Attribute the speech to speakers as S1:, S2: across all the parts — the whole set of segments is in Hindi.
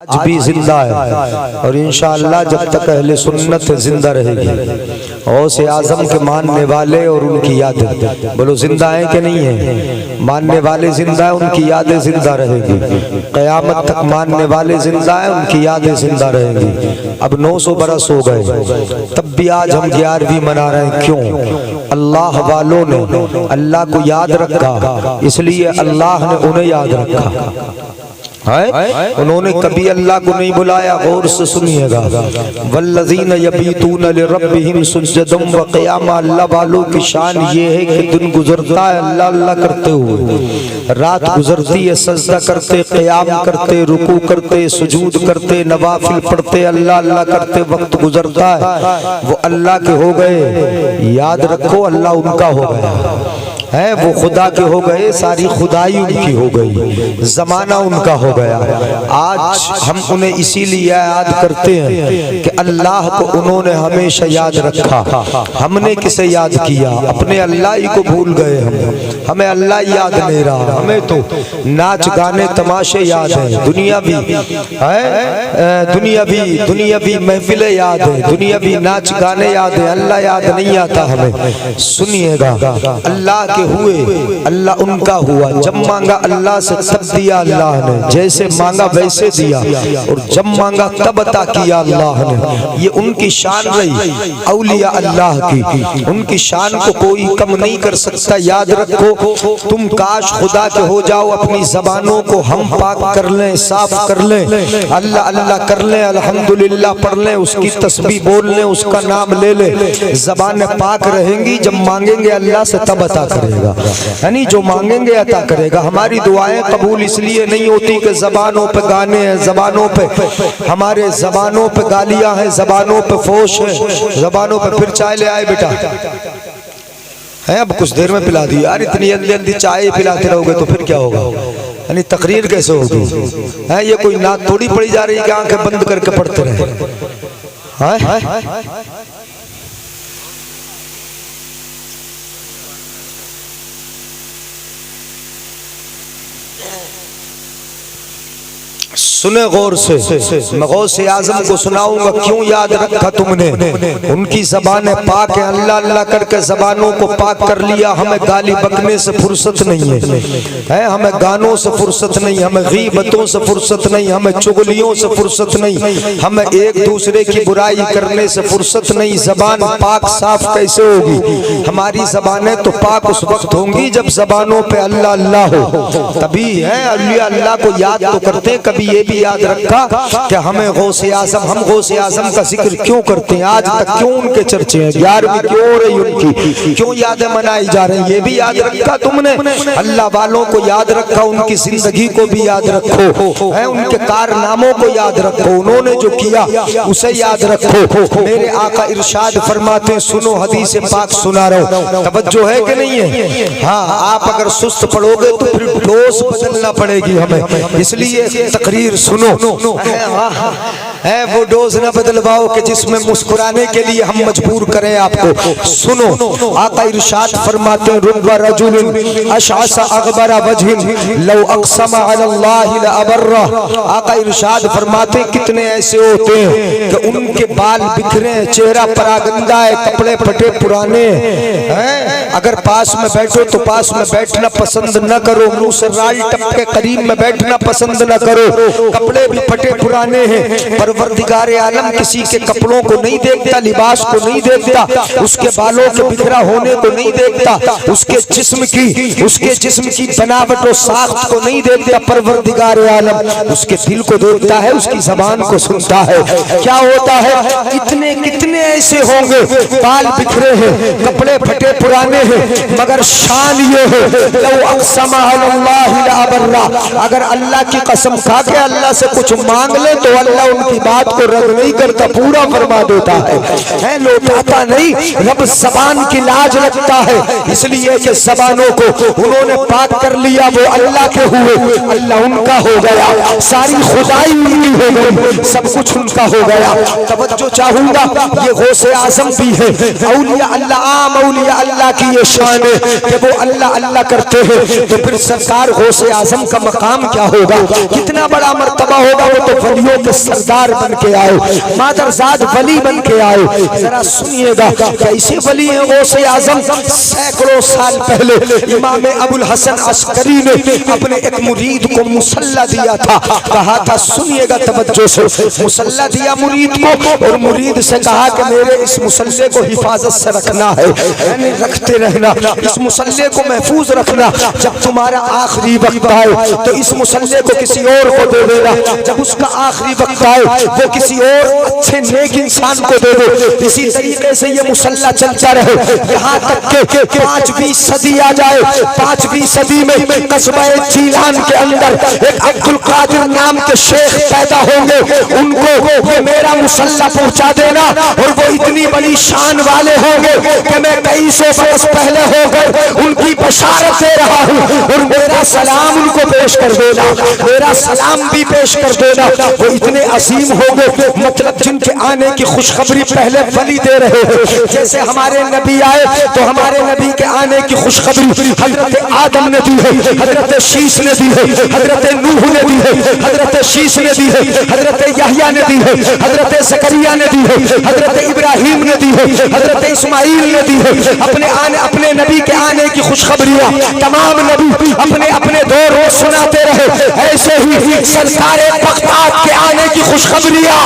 S1: आज भी जिंदा है और इंशाअल्लाह जब तक अहले सुन्नत जिंदा रहेगी। गौसे आजम के मानने वाले और उनकी यादें, बोलो जिंदा है कि नहीं है? मानने वाले जिंदा है, उनकी यादें जिंदा रहेगी। क़यामत तक मानने वाले जिंदा है, उनकी यादें जिंदा रहेगी। अब 900 बरस हो गए, तब भी आज हम 11वीं मना रहे हैं। क्यों? अल्लाह वालों ने अल्लाह को याद रखा, इसलिए अल्लाह ने उन्हें याद रखा है। उन्होंने कभी अल्लाह को नहीं बुलाया। गौर से सुनिएगा, वल्लज़ीन यबीतून लिरब्बिहिम सुज्जदम व क़ियामा। अल्लाह वालों की शान ये है कि दिन गुजरता है अल्लाह अल्लाह करते हुए, रात गुजरती है सजदा करते, क़याम करते, रुकू करते, सुजूद करते, नवाफिल पढ़ते, अल्लाह अल्लाह करते। वक्त गुजरता है, वो अल्लाह के हो गए। याद रखो, अल्लाह उनका हो गया है। वो खुदा के हो गए, सारी खुदाई उनकी हो गई, जमाना उनका हो गया। आज हम उन्हें इसीलिए याद करते हैं कि अल्लाह को उन्होंने हमेशा याद रखा। हमने किसे याद किया? अपने अल्लाह ही को भूल गए। हमें अल्लाह याद नहीं रहा। हमें तो नाच गाने तमाशे याद है, दुनियावी है, दुनियावी महफिलें याद है, दुनियावी नाच गाने याद है, अल्लाह याद नहीं आता हमें। सुनिएगा, अल्लाह के हुए, अल्लाह उनका हुआ। जब मांगा अल्लाह से तब दिया अल्लाह ने, जैसे मांगा वैसे दिया, और जब मांगा तब अता किया अल्लाह ने। ये उनकी शान रही औलिया अल्लाह की, उनकी शान को कोई कम नहीं कर सकता। याद रखो, तुम काश खुदा के हो जाओ, अपनी जबानों को हम पाक कर लें, साफ कर लें, अल्लाह अल्लाह कर लें, अल्हम्दुलिल्लाह पढ़ लें, उसकी तस्बीह बोल लें, उसका नाम ले लें, जबान पाक रहेंगी। जब मांगेंगे अल्लाह से तब अता करेगा, यानी जो मांगेंगे अता करेगा। हमारी दुआएं कबूल इसलिए नहीं होती कि जबानों पे गाने हैं, जबानों पे हमारे जबानों पे गालियां हैं, जबानों पे फोश है, जबानों पे। फिर चाय ले आए बेटा है, अब कुछ देर में पिला दी। यार इतनी जल्दी जल्दी चाय पिलाते रहोगे तो फिर क्या होगा? यानी तकरीर कैसे होगी? है ये कोई नाक थोड़ी पड़ी जा रही है कि आंखें बंद करके पढ़ते रहे। सुने गौर से, मैं गौसे आजम को सुनाऊंगा क्यों याद रखा तुमने। उनकी ज़बानें पाक है, अल्लाह अल्लाह करके ज़बानों को पाक कर लिया। हमें गाली बकने से फुर्सत नहीं है, हमें गानों से फुर्सत नहीं, हमें गीबतों से फुर्सत नहीं, हमें चुगलियों से फुर्सत नहीं, हमें एक दूसरे की बुराई करने से फुर्सत नहीं। ज़बान पाक साफ कैसे होगी? हमारी ज़बानें तो पाक उस वक्त होंगी जब ज़बानों पे अल्लाह अल्लाह हो, तभी है। अल्लाह को याद तो करते हैं, कभी ये भी याद रखा कि हमें गौसे आजम, हम गौसे आजम का जिक्र क्यों करते हैं? आज तक क्यों उनके चर्चे हैं? 11वीं क्यों हो रही उनकी? क्यों यादें मनाई जा रही? ये भी याद रखा तुमने। अल्लाह वालों को याद रखा, उनकी जिंदगी को भी याद रखो, है उनके कारनामों को याद रखो, उन्होंने जो किया उसे याद रखो। मेरे आका इरशाद फरमाते हैं, सुनो हदीस पाक सुना रहा हूं, तवज्जो है कि नहीं है? हाँ, आप अगर सुस्त पढ़ोगे तो फिर डोज बदलना पड़ेगी हमें, इसलिए तकरीर सुनो। है वो डोज न बदलवाओ कि जिसमें मुस्कुराने के लिए हम मजबूर करें आपको। सुनो, आका इरशाद फरमाते हैं, रुब्बा रजुलिन अशअसा अगबरा वजहिन लौ अक़समा अलल्लाहि लअबर्रा। आका इरशाद फरमाते हैं, कितने ऐसे होते हैं कि उनके बाल बिखरे, चेहरा परागंदा है, कपड़े फटे पुराने हैं। अगर पास में बैठो तो पास में बैठना पसंद न करो, मुंह से राल टपके करीब में बैठना पसंद न करो, कपड़े भी फटे पुराने हैं। परवरदिगारे आलम किसी के कपड़ों को नहीं देखता, लिबास को नहीं देखता, उसके बालों के बिखरा होने को नहीं देखता, उसके जिस्म की बनावट और साख्त को नहीं देखता। परवरदिगारे आलम उसके दिल को देखता है, उसकी ज़बान को सुनता है। क्या होता है? कितने कितने ऐसे होंगे, बाल बिखरे हैं, कपड़े फटे पुराने हैं, मगर शान ये है, लौ अक़समा अलल्लाहि लअबर्रा। अगर अल्लाह की कसम खा के अल्लाह से कुछ मांग ले तो अल्लाह उनकी की बात को रद्द नहीं करता, पूरा फरमा देता है लौटाता नहीं। रब ज़बान की लाज रखता है, इसलिए कि ज़बानों को उन्होंने पाक कर लिया, वो अल्लाह के हुए, अल्लाह उनका हो गया, सारी खुदाई उनकी हो गई, सब कुछ उनका हो गया। तवज्जो चाहूंगा, ये गौसे आजम भी है, औलिया अल्लाह, आम औलिया अल्लाह की ये शान है कि वो अल्लाह अल्लाह करते हैं। तो फिर सरकार गौसे आजम का मकाम क्या होगा, कितना बड़ा मर्तबा होगा। वो तो वलियों के सरदार बन के आए, मादरजाद वली बन के आए। जरा सुनिएगा कैसे वली है गौसे आजम। सैकड़ों साल पहले इमाम अबुल हसन अस्करी ने अपने एक मुरीद को मुसल्ला दिया था, कहा था, सुनिएगा तवज्जो से, मुसल्ला दिया मुरीद को और मुरीद से कहा कि मेरे इस मुसल्ले को हिफाजत से रखना है, यानी रखते रहना, इस मुसल्ले को महफूज रखना। जब तुम्हारा आखिरी वक्त आए तो इस मुसल्ले को किसी और को दे देना, जब उसका आखिरी वक्त आए वो किसी और अच्छे नेक इंसान को दे दो। इसी तरीके से ये मुसल्ला चलता रहे, यहाँ तक के 5वीं सदी आ जाए। 5वीं सदी में कस्बा जीलान के अंदर एक अब्दुल कादिर नाम के शेख पैदा होंगे, उनको ये मेरा मुसल्ला पहुंचा देना, और वो इतनी बड़ी शान वाले होंगे कि मैं कई सौ बरस पहले होकर उनकी बशारत दे रहा हूँ, और मेरा सलाम उनको पेश कर देना, मेरा सलाम भी पेश कर देना। वो इतने अजीम होंगे, मतलब जिनके आने की खुशखबरी पहले वली दे रहे हैं। जैसे हमारे नबी आए तो हमारे नबी के आने की खुशखबरी हजरत आदम ने दी है, हजरत शीश ने दी है, हजरत नूह ने दी है, हजरत शीश ने दी है, हजरत यहया ने दी है, हजरत ज़करिया ने दी है, हजरत इब्राहिम ने दी है, हजरत इस्माइल ने दी है। अपने नबी के आने की खुशखबरियां तमाम नबी अपने अपने दौर में सुनाते रहे। ऐसे ही सरकार बगदाद के आने की खुशखबरियां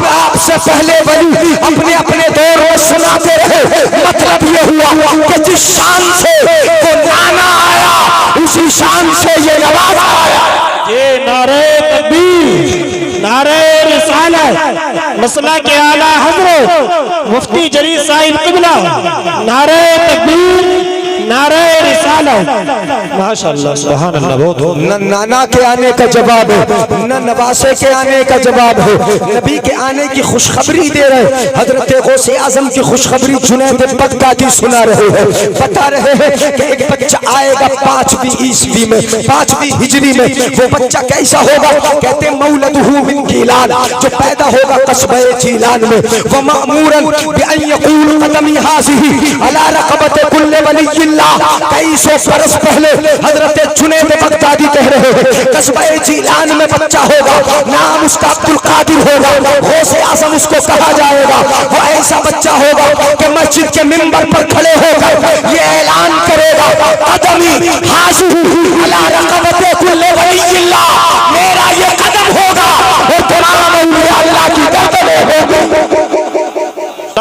S1: आपसे पहले वली अपने अपने दौर में सुनाते रहे। मतलब ये हुआ कि जिस शान से वो नाना आया, उसी शान से ये नवाब आया।
S2: ये नारे तकबीर, नारे रिसालत, मसला के आला हजरत मुफ्ती जलील साहिब क़िबला, नारे तकबीर, नारे रिसालत, माशाअल्लाह सुभान अल्लाह। बहुत
S1: न नाना के आने का जवाब है, न नवासे के आने का जवाब है, नबी के आने की खुशखबरी दे रहे। हजरत गौसे आजम की खुशखबरी जुनैद बगदादी सुना रहे हैं, बता रहे हैं कि एक बच्चा आएगा 5वीं ईस्वी में, 5वीं हिजरी में। वो बच्चा कैसा होगा, कहते मौलदहू मिन गीलान, जो पैदा होगा कस्बे जीलान में। व मामूरन बिअन यकूल क़दमी हाज़िही अला रक़बत कुल्ल वलिय्यिल्लाह। कई सौ बरस पहले हजरत जुनैद बगदादी कह रहे हैं कस्बे जीलान में बच्चा होगा, नाम उसका अब्दुल कादिर होगा, गौसे आजम उसको कहा जाएगा। वो ऐसा बच्चा होगा कि मस्जिद के मिंबर पर खड़े होकर ये ऐलान करेगा, क़दमी हाज़िही अला रक़बत कुल्ल वलिय्यिल्लाह, मेरा ये कदम होगा और तमाम औलिया अल्लाह की गर्दनें होगी।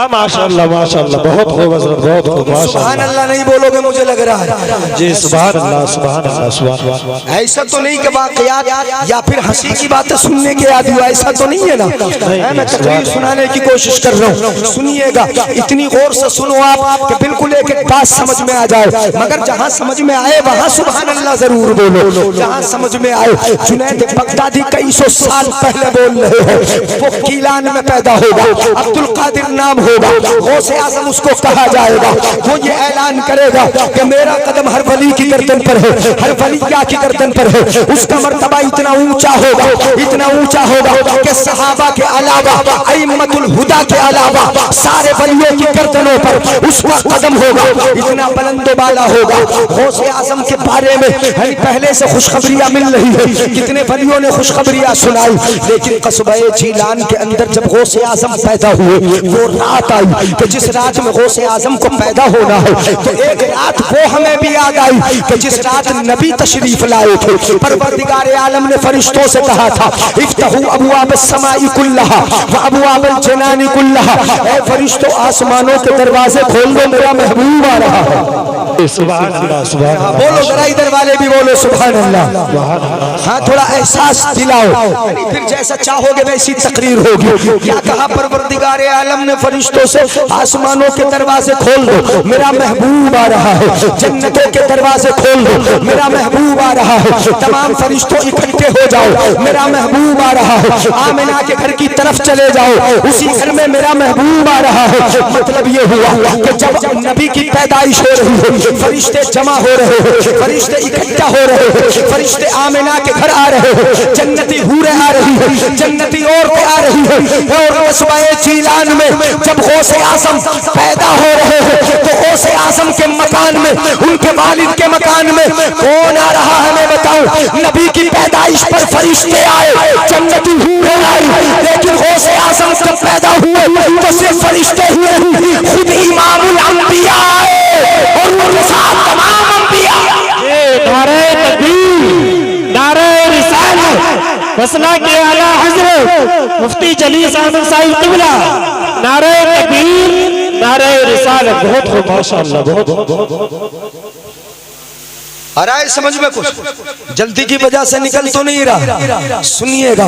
S2: माशाअल्लाह माशाअल्लाह, बहुत खूब हज़रत, बहुत खूब माशाअल्लाह।
S1: सुभान अल्लाह नहीं बोलोगे मुझे लग रहा है
S2: जी, सुभान अल्लाह सुभान अल्लाह सुभान अल्लाह।
S1: ऐसा तो नहीं कि वाक़यात या फिर हंसी की बातें सुनने के आदि हो, ऐसा तो नहीं है ना। मैं तकरीर सुनाने की कोशिश कर रहा हूँ, सुनिएगा, इतनी गौर से सुनो आप कि बिल्कुल एक एक बात समझ में आ जाए। मगर जहाँ समझ में आए वहाँ सुभान अल्लाह जरूर बोलो, जहाँ समझ में आए। जुनैद बगदादी कई सौ साल पहले बोल रहे हैं, वो कीलान में पैदा होगा, अब्दुल कादिर नाम होगा, गौसे आजम उसको कहा जाएगा। वो ये ऐलान करेगा कि मेरा कदम हर वली की गर्दन पर है, हर वलिया की गर्दन पर है। उसका मर्तबा इतना ऊंचा होगा, इतना ऊंचा होगा कि सहाबा के अलावा, अइम्मतुल हुदा के अलावा सारे वलियों की गर्दनों पर उसका कदम होगा, इतना बुलंद बाला होगा। गौसे आजम के बारे में पहले से खुशखबरियां मिल रही है, कितने वलियों ने खुशखबरियां सुनाई। लेकिन कस्बे जीलान के अंदर जब गौसे आजम पैदा हुए, वो रात आई कि जिस रात में गौसे आजम को पैदा होना है, तो एक रात वो हमें भी याद आई कि जिस रात नबी तशरीफ लाए थे। परवरदिगार आलम ने फरिश्तों से कहा था, इफ्तहू अबवाब अस्समाई कुल्लहा व अबवाबल जनानी कुल्लहा, ऐ फरिश्तों आसमानों के दरवाजे खोल दो, मेरा महबूब आ रहा है।
S2: सुभान अल्लाह सुभान
S1: हाँ,
S2: अल्लाह
S1: बोलो जरा इधर वाले भी बोलो सुभान अल्लाह। हाँ, थोड़ा एहसास दिलाओ, फिर जैसा चाहोगे वैसी तकरीर होगी। क्या कहा परवरदिगार आलम ने फरिश्तों से, आसमानों के दरवाजे खोल दो, मेरा महबूब आ रहा है। जन्नतों के दरवाजे खोल दो, मेरा महबूब आ रहा है। तमाम फरिश्तों इकट्ठे हो जाओ, मेरा महबूब आ रहा है। आमिना के घर की तरफ चले जाओ, उसी घर में मेरा महबूब आ रहा है। मतलब ये हुआ कि जब नबी की पैदाइश हो रही है, फरिश्ते जमा हो रहे हैं, फरिश्ते इकट्ठा हो रहे हैं, फरिश्ते आमिना के घर आ रहे हैं, जन्नती हूरें आ रही है, जन्नती औरतें आ रही है। और कस्बाए चीलान में जब गौसे आजम पैदा हो रहे हैं तो गौसे आजम के मकान में, उनके वालिद के मकान में कौन आ रहा है मैं बताऊं? नबी की पैदाइश पर फरिश्ते आए, जन्नती हूरें आई, लेकिन गौसे आजम जब पैदा हुए तो सिर्फ फरिश्ते ही नहीं, खुद इमामुल अंबिया आए और उनके साथ तमाम अंबिया।
S2: नारे तकबीर, नारे रिसालत, मसला के आला हजरत मुफ्ती जलीस अहमद साहिब क़िबला, नारे तकबीर, नारे रिसालत। बहुत खूब माशाअल्लाह, बहुत
S1: आ रहा है समझ में कुछ? जल्दी की वजह से निकल तो नहीं रहा। सुनिएगा,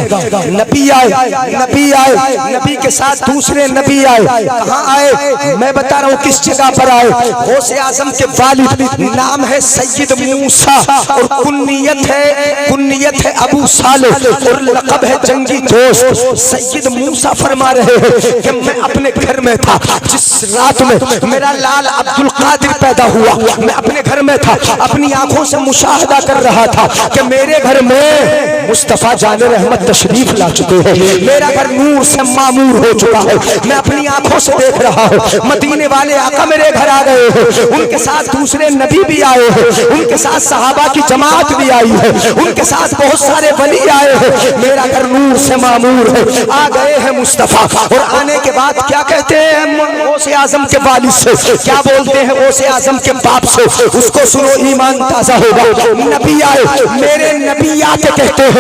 S1: नबी आए, नबी आए, नबी के साथ दूसरे नबी आए। कहाँ आए? मैं बता रहा हूँ किस जगह पर आए। गौसे आजम के वालिद नाम है सैयद मूसा और कुन्नियत है अबू साले और लक़ब है जंगी दोस्त। सैयद मूसा फरमा रहे हैं कि मैं अपने घर में था जिस रात में मेरा लाल अब्दुल कादिर पैदा हुआ। मैं अपने घर में था, अपनी आंखों से मुशाहदा कर रहा था कि मेरे घर में मुस्तफा जाने रहमत तशरीफ ला चुके हैं, मेरा घर नूर से मामूर हो चुका है। मैं अपनी आंखों से देख रहा हूँ मदीने वाले आका मेरे घर आ गए हैं, उनके साथ दूसरे नबी भी आए हैं, उनके साथ सहाबा की जमात भी आई है, उनके साथ बहुत सारे वली आए हैं। मेरा घर नूर से मामूर है। आ गए हैं मुस्तफा और आने के बाद क्या कहते हैं गौसे आजम के वालिद से? क्या बोलते हैं गौसे आजम के बाप से? उसको सुनो, ईमान ताजा होगा। नबी आए, मेरे नबी आते कहते हैं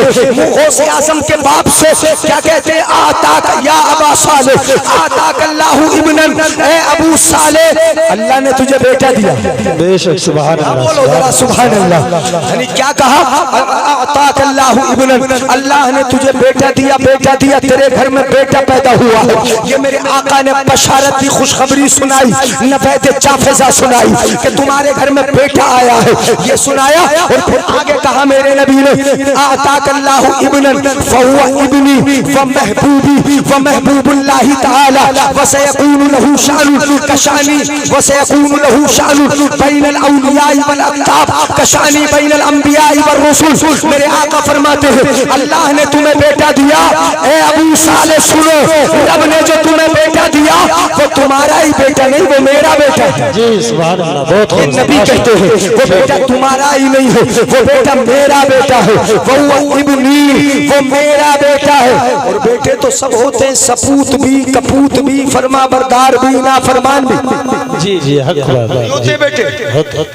S1: गौसे आजम के बाप से क्या कहते हैं? आताक या अबा साले, आताक अल्लाहु इब्नन, ए अबू साले, अल्लाह ने तुझे बेटा दिया।
S2: बेशक सुभान अल्लाह,
S1: बोलो जरा सुभान अल्लाह। यानी क्या कहा? आताक अल्लाहु इब्नन, अल्लाह ने तुझे बेटा दिया, बेटा दिया, तेरे घर में बेटा पैदा हुआ है। ये मेरे आका ने बशारत की खुशखबरी सुनाई, नफैत जाफिजा सुनाई कि तुम्हारे घर में बेटा आया है, ये सुनाया। और फिर आगे कहा मेरे नबी ने, आताक अल्लाहु इब्नन फहुवा इब्नी व महबूबी व महबूबुल्लाहि तआला व सयकूनु लहू शानुन कशानी व सयकूनु लहू शानुन बैनल औलियाई वल अक़ताब कशानी बैनल अंबियाई वर रसूल। मेरे आका फरमाते हैं अल्लाह ने तुम्हें बेटा दिया। ए अबू साले सुनो, रब ने जो तुम्हें बेटा दिया वो तुम्हारा ही बेटा नहीं, वो मेरा बेटा है।
S2: जी सुभान अल्लाह, बहुत खूब।
S1: नबी कहते हैं वो बेटा तुम्हारा ही नहीं है, वो बेटा मेरा बेटा है। वो इब्नी, वो मेरा बेटा है। और बेटे तो सब होते हैं, सपूत भी, कपूत भी, फरमा बरदार भी, नाफरमान भी।
S2: जी जी हक
S1: होते बेटे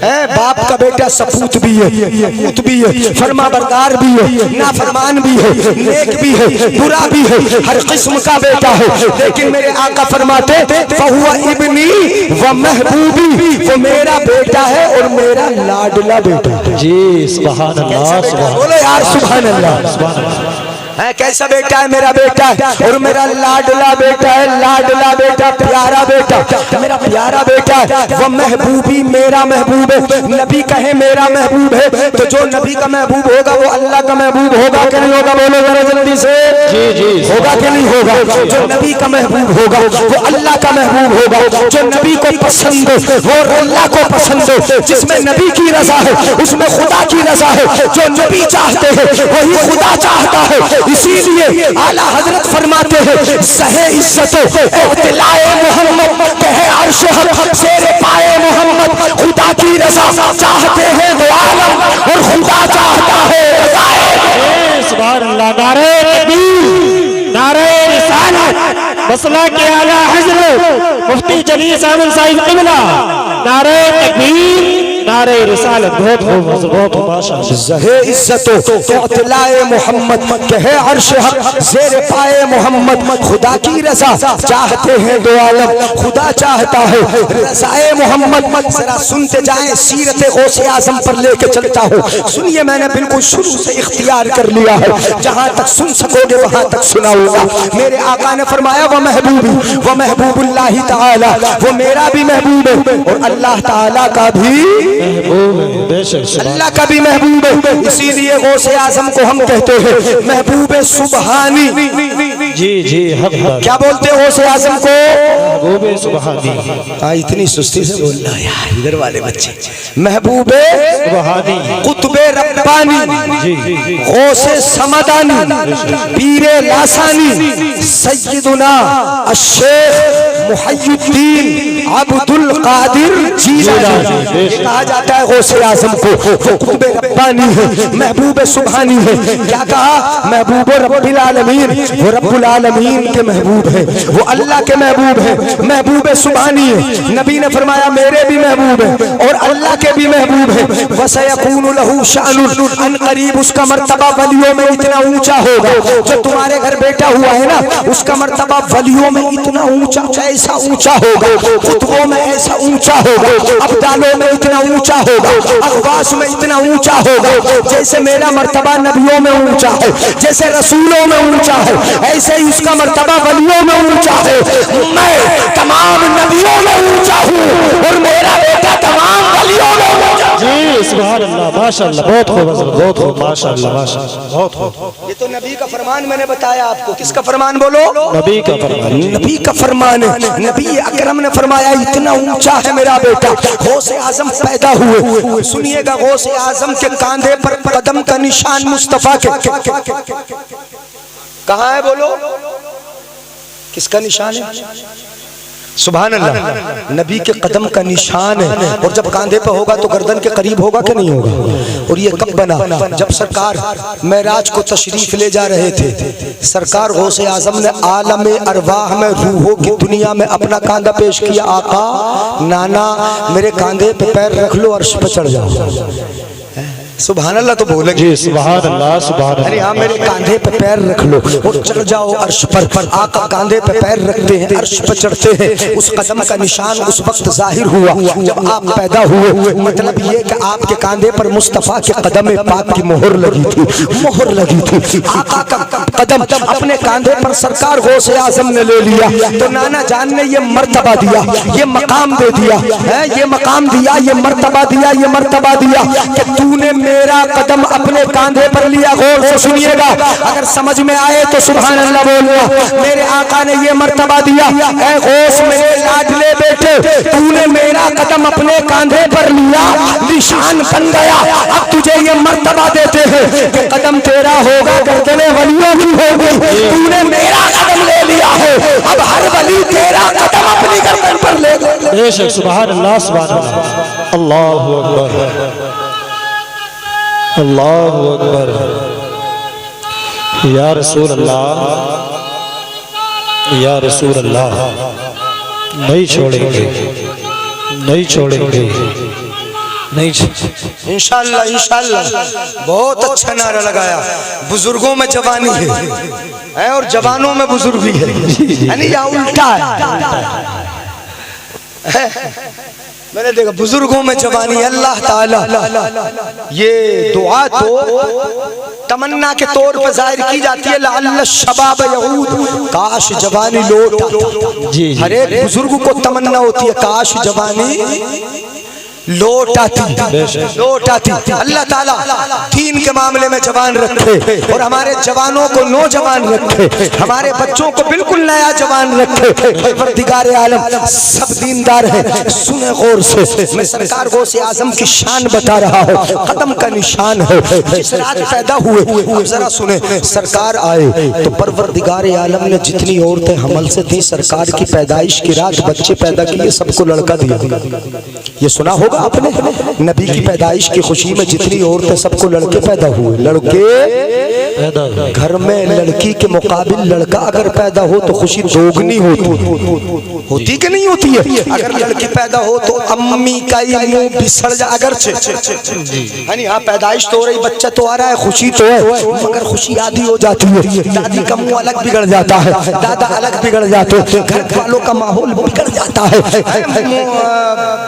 S1: हैं, बाप का बेटा सपूत भी है, कपूत भी है, फरमा बरदार भी है, नाफरमान भी है, नेक भी है, बुरा भी है, हर किस्म का बेटा है। लेकिन मेरे आका फरमाते फहुवा इब्नी व महबूबी, वो मेरा बेटा है और मेरा लाडला बेटा है।
S2: जी सुभान अल्लाह,
S1: बोलो यार सुभान अल्लाह। है कैसा बेटा है? मेरा बेटा है और मेरा लाडला बेटा है, लाडला बेटा, प्यारा बेटा, मेरा प्यारा बेटा है। वो महबूबी, मेरा महबूब है। नबी कहे मेरा महबूब है तो जो नबी का महबूब होगा वो अल्लाह का महबूब होगा कि नहीं होगा? बोलो जरा जल्दी से।
S2: जी जी
S1: होगा कि नहीं होगा? जो नबी का महबूब होगा वो अल्लाह का महबूब होगा। जो नबी को पसंद हो वो अल्लाह को पसंद हो। जिसमें नबी की रजा है उसमें खुदा की रजा है। जो नबी चाहते हैं वही खुदा चाहता है। इसीलिए आला हजरत फरमाते हैं सहे इज्जत इत्तिलाए मोहम्मद कहे अर्श हक शेर पाए मोहम्मद। खुदा की रजा चाहते हैं दो आलम और खुदा चाहता है रज़ाए।
S2: सुभान अल्लाह, नारे तकबीर, नारे रिसालत, मसला के आला हजरत मुफ्ती जलीस अहमद साहिब क़िबला, नारे तकबीर, नारे रिसालत बहुत खूब बहुत माशाअल्लाह।
S1: ज़हे इज्जतो इत्तलाए मोहम्मद कहे अर्श हक ज़ेरे पाए मोहम्मद। खुदा की रज़ा चाहते हैं दो आलम, खुदा चाहता है रज़ाए मोहम्मद। जरा सुनते जाएं, सीरत गौसे आज़म पर लेके चलता हूँ। सुनिए, मैंने बिल्कुल शुरू से इख्तियार कर लिया है, जहाँ तक सुन सकोगे वहाँ तक सुनाऊंगा। मेरे आका ने फरमाया वो महबूबी वो महबूबुल्लाह ताला, वो मेरा भी महबूब है और अल्लाह ताला का भी
S2: महबूब है, बेशक
S1: अल्लाह का भी महबूब है। इसीलिए गौसे आज़म को हम कहते हैं महबूब सुबहानी।
S2: जी जी हक बात।
S1: क्या बोलते हैं गौसे आज़म को?
S2: महबूब सुबहानी।
S1: इतनी सुस्ती से बोलना यार, इधर वाले बच्चे। महबूब
S2: सुबहानी,
S1: कुतुबे रब्बानी,
S2: जी
S1: गौसे समदानी, पीरे लासानी, सय्यदुना अश-शेख मुहय्यिद्दीन अब्दुल कादिर जीलानी। ये कहा जाता है गौसे आज़म को कुतुबे रब्बानी है, महबूब सुबहानी है। क्या कहा? महबूब रब्बिल आलमीन, वो रब्बुल आलमीन के महबूब है, वो अल्लाह के महबूब है, महबूब सुबहानी है। नबी ने फरमाया मेरे भी महबूब है और अल्लाह के भी महबूब है। वसयकूनु लहू शानुन, अन करीब उसका मर्तबा वलियों में इतना ऊंचा होगा। जो तुम्हारे घर बेटा हुआ है ना, उसका मर्तबा वलियों में इतना ऊंचा, ऐसा ऊंचा होगा, कुतुबों में ऐसा ऊंचा होगा, अब्दालों में इतना ऊंचा होगा, अखवास में इतना ऊंचा होगा। जैसे मेरा मर्तबा नबियों में ऊंचा है, जैसे रसूलों में ऊंचा है, ऐसे ही उसका मर्तबा वलियों में ऊंचा है। मैं तमाम नबियों में ऊंचा हूँ और मेरा बेटा तमाम वलियों में ऊंचा।
S2: जी सुभान अल्लाह, माशाअल्लाह, बहुत खूब बहुत खूब, माशाअल्लाह माशाअल्लाह, बहुत खूब।
S1: ये तो नबी का फरमान मैंने बताया आपको। किसका फरमान बोलो?
S2: नबी का फरमान।
S1: नबी का फरमान है। नबी अकरम ने फरमाया इतना ऊंचा है मेरा बेटा। गौसे आज़म पैदा हुए, सुनिएगा, गौसे आज़म के कांधे पर कदम का निशान मुस्तफा के कहाँ है बोलो? किसका निशान है? सुभान अल्लाह, नबी के कदम का निशान है। और जब कांधे पे होगा तो गर्दन के करीब होगा कि नहीं होगा? और ये कब बना? जब सरकार मेराज को तशरीफ ले जा रहे थे, सरकार गौसे आज़म ने आलम अरवाह में रूहों की दुनिया में अपना कांधा पेश किया। आका नाना मेरे कांधे पे पैर रख लो, अर्श पे चढ़ जाओ। सुभान अल्लाह तो बोले
S2: जी सुभान अल्लाह सुभान अल्लाह।
S1: अरे हाँ, मेरे कांधे पे पैर रख लो और चढ़ जाओ अर्श पर। आका कांधे पे पैर रखते हैं, अर्श पर चढ़ते हैं। उस कदम का निशान उस वक्त जाहिर हुआ जब आप पैदा हुए। मतलब ये कि आपके कांधे पर मुस्तफा के कदम पाक की मोहर लगी थी, मोहर लगी थी। आका का कदम अपने कांधे पर सरकार गौसे आज़म ने ले लिया तो नाना जान ने ये मर्तबा दिया, ये मकाम दे दिया है, ये मकाम दिया, ये मर्तबा दिया, ये मर्तबा दिया कि तूने मेरा कदम अपने कांधे पर लिया। गौर से सुनिएगा, अगर समझ में आए तो सुभान अल्लाह बोलना। मेरे आका ने ये मर्तबा दिया, ऐ गौस मेरे लाडले बेटे, तूने मेरा कदम अपने कांधे पर लिया, निशान बन गया। अब तुझे ये मर्तबा देते हैं कि कदम तेरा होगा, गर्दने वलियों की होगी। तूने मेरा कदम ले लिया है, अब हर वली तेरा कदम अपनी गर्दन पर ले ले।
S2: बेशक सुभान अल्लाह सुभान अल्लाह। अल्लाहु अकबर अल्लाहु अकबर। या रसूल अल्लाह या रसूल अल्लाह, नहीं छोड़ेंगे नहीं छोड़ेंगे नहीं।
S1: इंशाअल्लाह इंशाअल्लाह। बहुत अच्छा नारा लगाया। बुजुर्गों में जवानी है और जवानों में बुजुर्ग भी है, यानी या उल्टा है। मैंने देखा बुजुर्गों में जवानी। अल्लाह ताला ये दुआ तो तमन्ना के तौर पर जाहिर की जाती है, लअल्ल शबाब यऊद, काश जवानी लौट आती। हर एक बुजुर्ग को तमन्ना होती है काश जवानी लौट आती, लौट आती। अल्लाह ताला दीन के मामले में जवान रखे और हमारे जवानों को नौजवान रखे, हमारे बच्चों को बिल्कुल नया जवान रखे। परवरदिगार आलम सब दीनदार है। सुने गौर से, मैं सरकार गौसे आज़म की शान बता रहा हूँ। कदम का निशान है। जिस रात पैदा हुए, अब जरा सुने, सरकार आए तो परवरदिगार आलम ने जितनी औरतें हमल से थी, सरकार की पैदाइश की रात बच्चे पैदा किए, सबको लड़का दिया। ये सुना होगा आपने? नबी की पैदाइश की खुशी में जितनी औरतें सबको लड़के पैदा हुए, लड़के घर में लड़की के मुकाबिल लड़का अगर पैदा हो तो खुशी दोगुनी होती कि नहीं होती है? अगर लड़की पैदा हो तो अम्मी का ही मुंह बिसर जा, अगर है नहीं, हाँ पैदाइश तो हो रही, बच्चा तो आ रहा है, खुशी तो है, मगर खुशी आधी हो जाती है, दादी का मुंह अलग बिगड़ जाता है, दादा अलग बिगड़ जाते हैं, घर वालों का माहौल बिगड़ जाता है,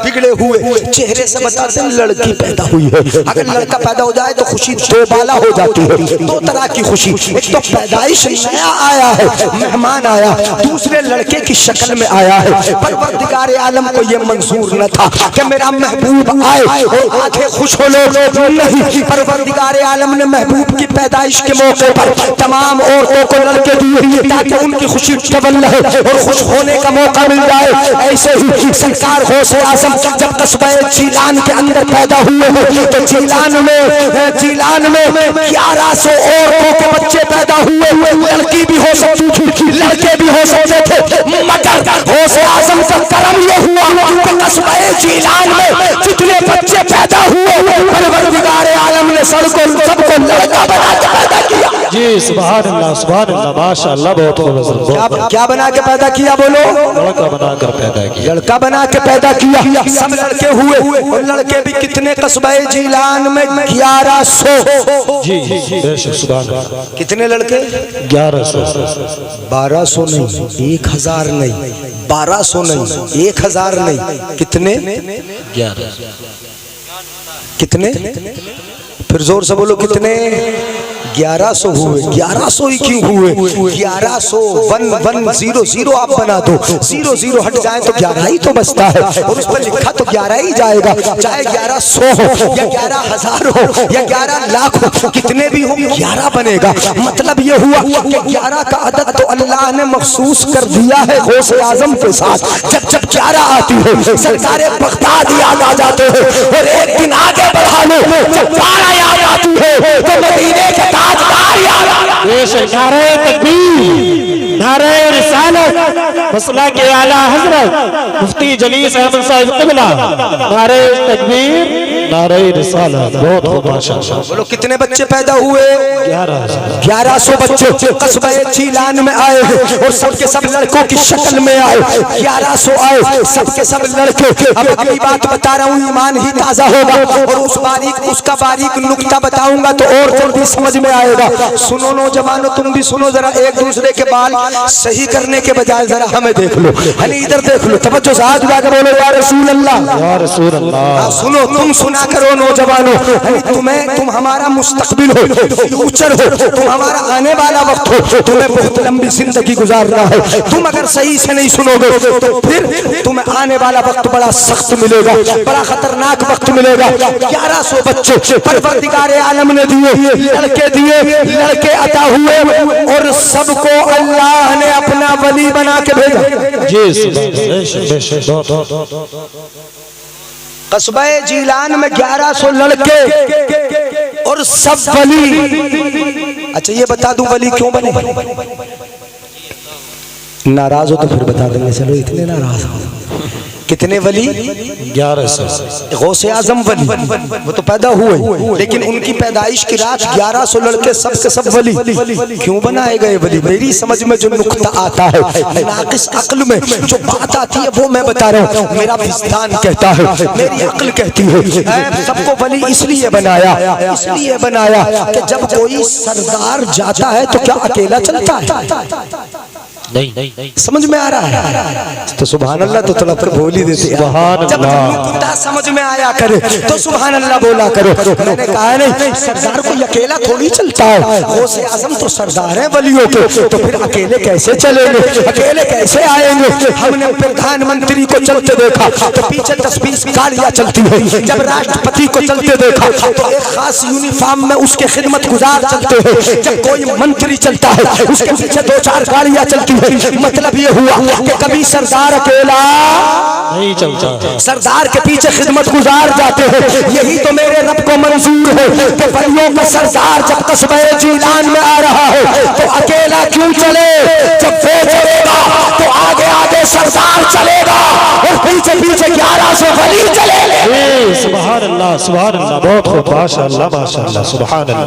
S1: बिगड़े हुए चेहरे से बताते हैं लड़की पैदा हुई है। अगर लड़का पैदा हो जाए तो खुशी दोबाला हो जाती है, दो तरह की खुशी, एक तो पैदाइश नया आया है, मेहमान आया, दूसरे लड़के की शक्ल में आया है। परवरदिगार आलम को ये मंजूर न था कि मेरा महबूब आए और आंखें खुश हो लो, नहीं, परवरदिगार आलम ने महबूब की पैदाइश के मौके पर तमाम औरतों को लड़के दिए ताकि उनकी खुशी डबल रहे और खुश होने का मौका मिल जाए। ऐसे ही सरकार गौसे आज़म जब कस्बे जीलान के अंदर पैदा हुए तो जीलान में 1100 औरतों के बच्चे पैदा हुए, लड़की भी हो सकती थी, लड़के भी हो सकते थे, मगर गौसे आज़म का करम ये हुआ कि कस्बे जीलान में जितने बच्चे पैदा हुए परवरदिगार आलम ने सबको लड़का बना के पैदा किया।
S2: जी सुभान अल्लाह माशाअल्लाह, बहुत खूबसूरत।
S1: क्या बना के पैदा किया? बोलो,
S2: लड़का बनाकर पैदा किया,
S1: लड़का बना के पैदा किया। सब लड़के हुए और लड़के भी कितने कस्बे जीलान में 1100।
S2: जी बेशक सुभान अल्लाह।
S1: कितने लड़के?
S2: 1100,
S1: 1200 नहीं, 1000 नहीं, 1200 नहीं, 1000 नहीं, कितने?
S2: 11।
S1: कितने? फिर जोर से बोलो, कितने? 1100 हुए। 1100 ही क्यों हुए? 1100 110 आप बना दो, 00 हट जाए तो 11 ही तो बचता है, और उस पर लिखा तो 11 ही जाएगा, चाहे 1100 हो या 11,000 हो या 11 लाख हो, कितने भी हो 11 बनेगा। मतलब ये हुआ कि 11 का अदद तो अल्लाह ने मखसूस कर दिया है गौसे आज़म के साथ। जब जब 11 आती है सरकारे बगदाद याद आ जाते हैं, और एक दिन आगे बढ़ा लो, जब 12 याद आती है तो मदीने के ताजदार याद आ जाते हैं।
S2: नारे तकबीर, नारे रिसालत, मसला के आला हजरत मुफ्ती जलीस अहमद साहिब क़िबला, नारे तकबीर, नारे रिसालत, बहुत खूब माशाअल्लाह।
S1: बोलो, कितने बच्चे पैदा हुए? 1100 बच्चे कस्बे जीलान में आए और सबके सब लड़कों की शक्ल में आए। 1100 आए, सबके सब लड़के। अब अगली बात बता रहा हूँ, ईमान ही ताजा होगा और उसका बारीक नुक्ता बताऊंगा तो और जल्दी समझ में आएगा। सुनो नौजवानों, तुम भी सुनो जरा, एक दूसरे के बाल सही करने के बजाय जरा हमें देख लो, हनी इधर देख लो, तवज्जो से हाथ उठा के बोलो या रसूल अल्लाह,
S2: या रसूल अल्लाह।
S1: सुनो, तुम सुना करो नौजवानों, तुम हमारा मुस्तकबिल हो, फ्यूचर हो, तुम हमारा आने वाला वक्त हो, तुम्हें बहुत लंबी जिंदगी गुजारना है। तुम अगर सही से नहीं सुनोगे तो फिर तुम्हें आने वाला वक्त बड़ा सख्त मिलेगा, बड़ा खतरनाक वक्त मिलेगा। 1100 बच्चे परवरदिगार आलम ने दिए, लड़के दिए, लड़के अता हुए और सबको अल्लाह ने अपना वली बना के भेजा।
S2: जी
S1: कस्बे जीलान में 1100 लड़के और सब वली। अच्छा ये बता दूं वली क्यों बने? नाराज हो तो फिर बता देंगे, चलो इतने नाराज हो। कितने वली?
S2: 1100।
S1: गौसे आज़म वली, वो तो पैदा हुए, लेकिन उनकी पैदाइश की रात 1100 लड़के सबके सब वली। क्यों बनाए गए वली? मेरी समझ में जो नुक्ता आता है, नाकिस अक्ल में जो बात आती है वो मैं बता रहा हूँ। मेरा विज्ञान कहता है, मेरी अक्ल कहती है, सबको वली इसलिए बनाया कि जब कोई सरदार जाता है तो क्या अकेला चलता है?
S2: नहीं,
S1: समझ में आ रहा है तो सुभान अल्लाह तो तड़प कर बोल ही देते हैं। जब नुक्ता समझ में आया करे तो सुभान अल्लाह बोला करो। मैंने कहा नहीं, सरदार को अकेला थोड़ी चलता है, गौसे आज़म तो सरदार है वलियों के, तो फिर अकेले कैसे चलेंगे, अकेले कैसे आएंगे? हमने प्रधानमंत्री को चलते देखा तो पीछे 10-20 गाड़ियां चलती है, जब राष्ट्रपति को चलते देखा तो एक खास यूनिफॉर्म में उसके खिदमत गुजार चलते हैं, जब कोई मंत्री चलता है उसके पीछे 2-4 गाड़ियां चलती है। मतलब ये हुआ कि कभी सरदार अकेला
S2: नहीं चलता,
S1: सरदार के पीछे खिदमत गुजार जाते हैं। यही तो मेरे रब को मंजूर है कि वलियों का सरदार जब कस्बे जीलान में आ रहा है तो अकेला क्यों चले? जब वो चलेगा तो आगे आगे सरदार चलेगा और पीछे पीछे 1100 वली चलेंगे।
S2: सुभान अल्लाह, बहुत खूब, माशाअल्लाह माशाअल्लाह, सुभान अल्लाह।